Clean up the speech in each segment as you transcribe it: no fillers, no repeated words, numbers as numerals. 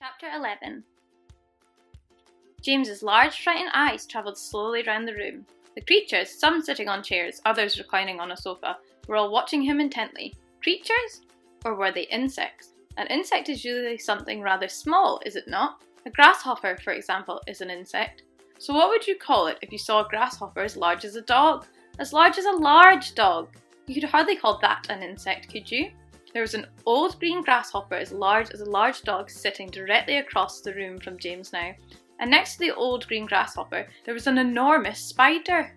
Chapter 11. James's large, frightened eyes travelled slowly round the room. The creatures, some sitting on chairs, others reclining on a sofa, were all watching him intently. Creatures? Or were they insects? An insect is usually something rather small, is it not? A grasshopper, for example, is an insect. So what would you call it if you saw a grasshopper as large as a dog? As large as a large dog! You could hardly call that an insect, could you? There was an old green grasshopper as large as a large dog sitting directly across the room from James now. And next to the old green grasshopper, there was an enormous spider.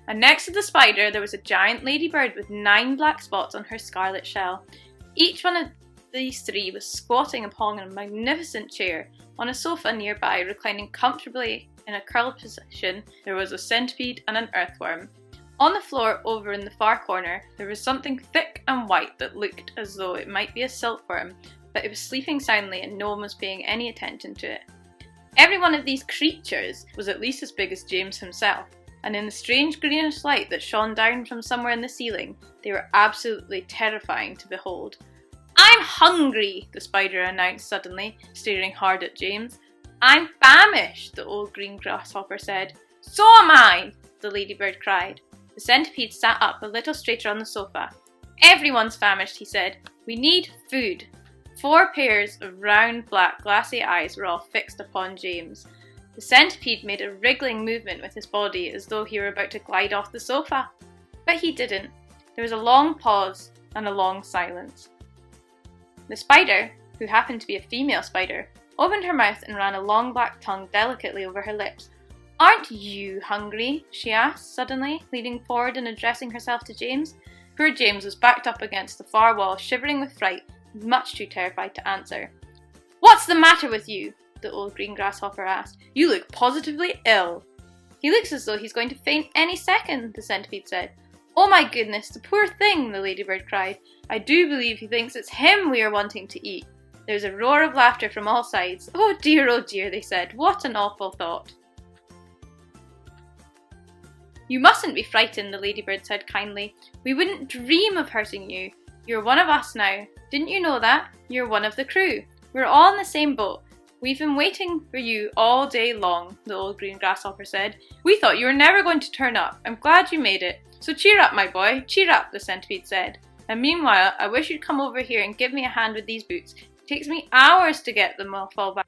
And next to the spider, there was a giant ladybird with 9 black spots on her scarlet shell. Each one of these 3 was squatting upon a magnificent chair. On a sofa nearby, reclining comfortably in a curled position, there was a centipede and an earthworm. On the floor over in the far corner, there was something thick and white that looked as though it might be a silkworm, but it was sleeping soundly and no one was paying any attention to it. Every one of these creatures was at least as big as James himself, and in the strange greenish light that shone down from somewhere in the ceiling, they were absolutely terrifying to behold. "I'm hungry," the spider announced suddenly, staring hard at James. "I'm famished," the old green grasshopper said. "So am I," the ladybird cried. The centipede sat up a little straighter on the sofa. "Everyone's famished," he said. "We need food." 4 pairs of round, black, glassy eyes were all fixed upon James. The centipede made a wriggling movement with his body as though he were about to glide off the sofa. But he didn't. There was a long pause and a long silence. The spider, who happened to be a female spider, opened her mouth and ran a long black tongue delicately over her lips. "Aren't you hungry?" she asked suddenly, leaning forward and addressing herself to James. Poor James was backed up against the far wall, shivering with fright, much too terrified to answer. "What's the matter with you?" the old green grasshopper asked. "You look positively ill." "He looks as though he's going to faint any second," the centipede said. "Oh my goodness, the poor thing," the ladybird cried. "I do believe he thinks it's him we are wanting to eat." There was a roar of laughter from all sides. Oh dear, they said. "What an awful thought." "You mustn't be frightened," the ladybird said kindly. "We wouldn't dream of hurting you. You're one of us now. Didn't you know that? You're one of the crew. We're all in the same boat. We've been waiting for you all day long," the old green grasshopper said. "We thought you were never going to turn up. I'm glad you made it. So cheer up, my boy, cheer up," the centipede said. "And meanwhile, I wish you'd come over here and give me a hand with these boots. It takes me hours to get them off all back."